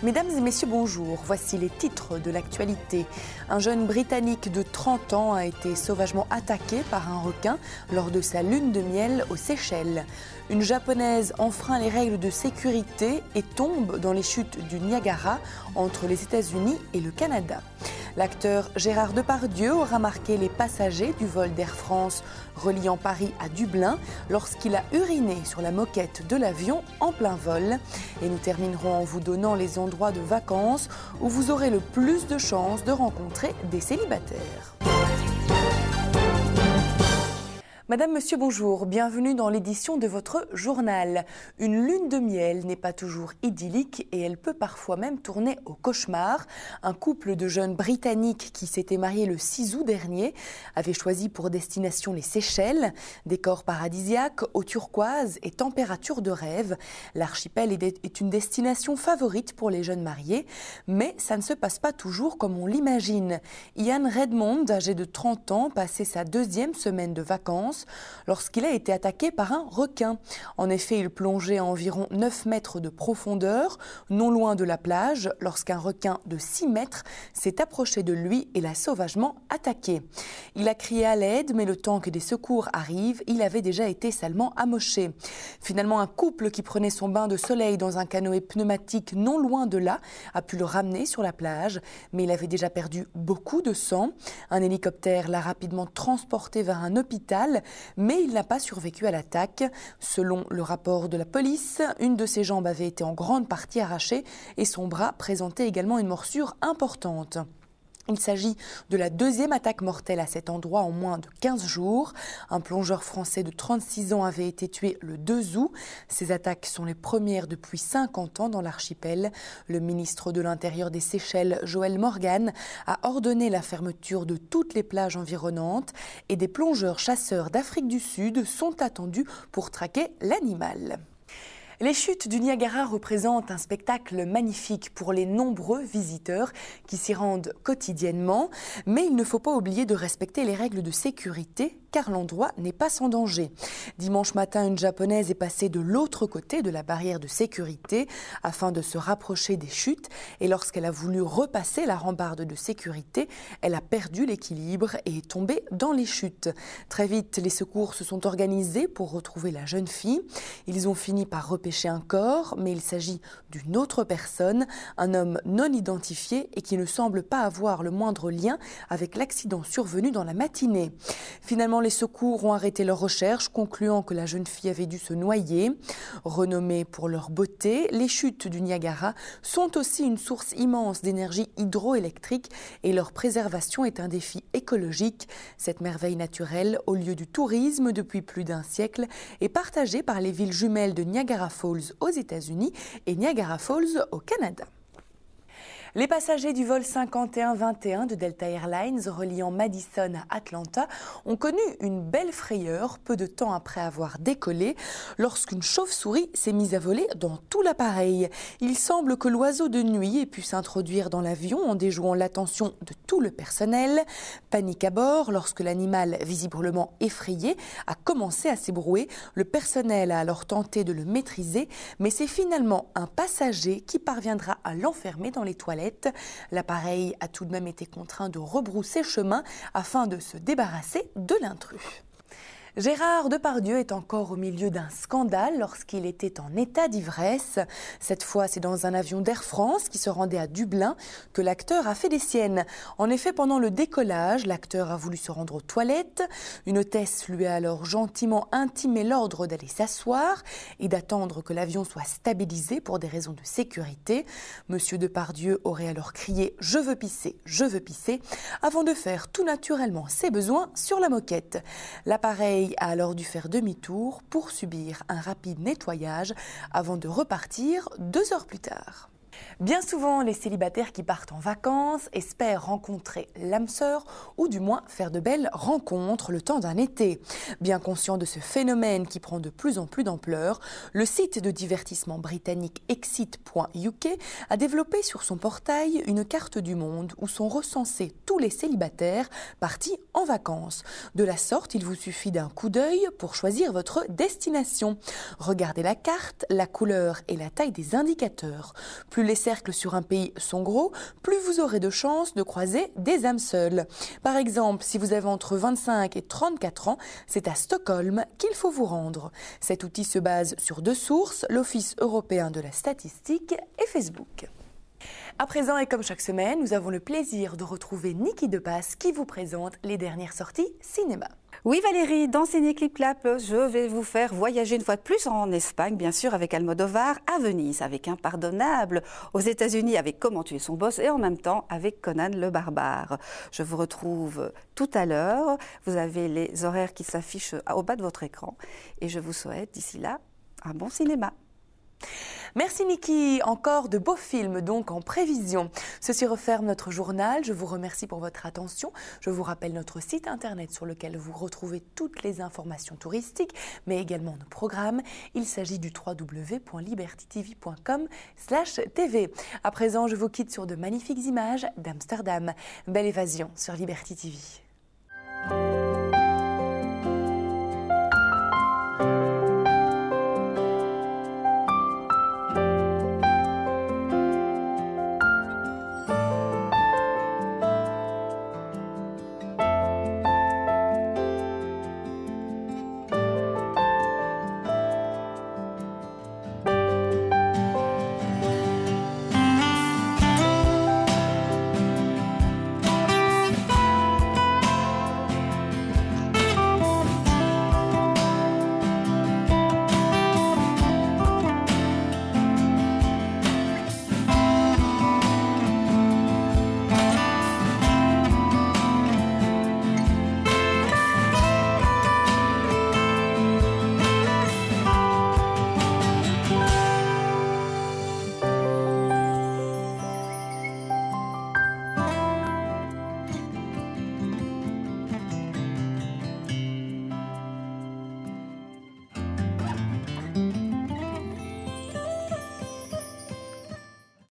Mesdames et messieurs, bonjour. Voici les titres de l'actualité. Un jeune Britannique de 30 ans a été sauvagement attaqué par un requin lors de sa lune de miel aux Seychelles. Une Japonaise enfreint les règles de sécurité et tombe dans les chutes du Niagara entre les États-Unis et le Canada. L'acteur Gérard Depardieu aura marqué les passagers du vol d'Air France reliant Paris à Dublin lorsqu'il a uriné sur la moquette de l'avion en plein vol. Et nous terminerons en vous donnant les endroits de vacances où vous aurez le plus de chances de rencontrer des célibataires. Madame, monsieur, bonjour. Bienvenue dans l'édition de votre journal. Une lune de miel n'est pas toujours idyllique et elle peut parfois même tourner au cauchemar. Un couple de jeunes Britanniques qui s'était marié le 6 août dernier avait choisi pour destination les Seychelles. Décor paradisiaque, eau turquoise et température de rêve. L'archipel est une destination favorite pour les jeunes mariés, mais ça ne se passe pas toujours comme on l'imagine. Ian Redmond, âgé de 30 ans, passait sa deuxième semaine de vacances lorsqu'il a été attaqué par un requin. En effet, il plongeait à environ 9 mètres de profondeur, non loin de la plage, lorsqu'un requin de 6 mètres s'est approché de lui et l'a sauvagement attaqué. Il a crié à l'aide, mais le temps que des secours arrivent, il avait déjà été salement amoché. Finalement, un couple qui prenait son bain de soleil dans un canoë pneumatique non loin de là a pu le ramener sur la plage, mais il avait déjà perdu beaucoup de sang. Un hélicoptère l'a rapidement transporté vers un hôpital, mais il n'a pas survécu à l'attaque. Selon le rapport de la police, une de ses jambes avait été en grande partie arrachée et son bras présentait également une morsure importante. Il s'agit de la deuxième attaque mortelle à cet endroit en moins de 15 jours. Un plongeur français de 36 ans avait été tué le 2 août. Ces attaques sont les premières depuis 50 ans dans l'archipel. Le ministre de l'Intérieur des Seychelles, Joel Morgan, a ordonné la fermeture de toutes les plages environnantes et des plongeurs chasseurs d'Afrique du Sud sont attendus pour traquer l'animal. Les chutes du Niagara représentent un spectacle magnifique pour les nombreux visiteurs qui s'y rendent quotidiennement. Mais il ne faut pas oublier de respecter les règles de sécurité car l'endroit n'est pas sans danger. Dimanche matin, une Japonaise est passée de l'autre côté de la barrière de sécurité afin de se rapprocher des chutes. Et lorsqu'elle a voulu repasser la rambarde de sécurité, elle a perdu l'équilibre et est tombée dans les chutes. Très vite, les secours se sont organisés pour retrouver la jeune fille. Ils ont fini par repêcher un corps, mais il s'agit d'une autre personne, un homme non identifié et qui ne semble pas avoir le moindre lien avec l'accident survenu dans la matinée. Finalement, les secours ont arrêté leur recherche, concluant que la jeune fille avait dû se noyer. Renommées pour leur beauté, les chutes du Niagara sont aussi une source immense d'énergie hydroélectrique et leur préservation est un défi écologique. Cette merveille naturelle, au lieu du tourisme depuis plus d'un siècle, est partagée par les villes jumelles de Niagara Falls aux États-Unis et Niagara Falls au Canada. Les passagers du vol 5121 de Delta Airlines reliant Madison à Atlanta ont connu une belle frayeur peu de temps après avoir décollé lorsqu'une chauve-souris s'est mise à voler dans tout l'appareil. Il semble que l'oiseau de nuit ait pu s'introduire dans l'avion en déjouant l'attention de tout le personnel. Panique à bord lorsque l'animal, visiblement effrayé, a commencé à s'ébrouer. Le personnel a alors tenté de le maîtriser, mais c'est finalement un passager qui parviendra à l'enfermer dans les toilettes. L'appareil a tout de même été contraint de rebrousser chemin afin de se débarrasser de l'intrus. Gérard Depardieu est encore au milieu d'un scandale lorsqu'il était en état d'ivresse. Cette fois, c'est dans un avion d'Air France qui se rendait à Dublin que l'acteur a fait des siennes. En effet, pendant le décollage, l'acteur a voulu se rendre aux toilettes. Une hôtesse lui a alors gentiment intimé l'ordre d'aller s'asseoir et d'attendre que l'avion soit stabilisé pour des raisons de sécurité. Monsieur Depardieu aurait alors crié « Je veux pisser, je veux pisser » avant de faire tout naturellement ses besoins sur la moquette. L'appareil a alors dû faire demi-tour pour subir un rapide nettoyage avant de repartir 2 heures plus tard. Bien souvent, les célibataires qui partent en vacances espèrent rencontrer l'âme sœur ou du moins faire de belles rencontres le temps d'un été. Bien conscient de ce phénomène qui prend de plus en plus d'ampleur, le site de divertissement britannique exit.uk a développé sur son portail une carte du monde où sont recensés tous les célibataires partis en vacances. De la sorte, il vous suffit d'un coup d'œil pour choisir votre destination. Regardez la carte, la couleur et la taille des indicateurs. Plus les cercles sur un pays sont gros, plus vous aurez de chances de croiser des âmes seules. Par exemple, si vous avez entre 25 et 34 ans, c'est à Stockholm qu'il faut vous rendre. Cet outil se base sur 2 sources, l'Office européen de la statistique et Facebook. À présent, et comme chaque semaine, nous avons le plaisir de retrouver Niki Depasse qui vous présente les dernières sorties cinéma. Oui Valérie, dans Ciné Clip Clap, je vais vous faire voyager une fois de plus en Espagne, bien sûr avec Almodovar, à Venise avec Impardonnable, aux États-Unis avec Comment tuer son boss et en même temps avec Conan le barbare. Je vous retrouve tout à l'heure, vous avez les horaires qui s'affichent au bas de votre écran et je vous souhaite d'ici là un bon cinéma. Merci Niki, encore de beaux films donc en prévision. Ceci referme notre journal, je vous remercie pour votre attention. Je vous rappelle notre site internet sur lequel vous retrouvez toutes les informations touristiques, mais également nos programmes. Il s'agit du www.libertytv.com/tv. À présent, je vous quitte sur de magnifiques images d'Amsterdam. Belle évasion sur Liberty TV.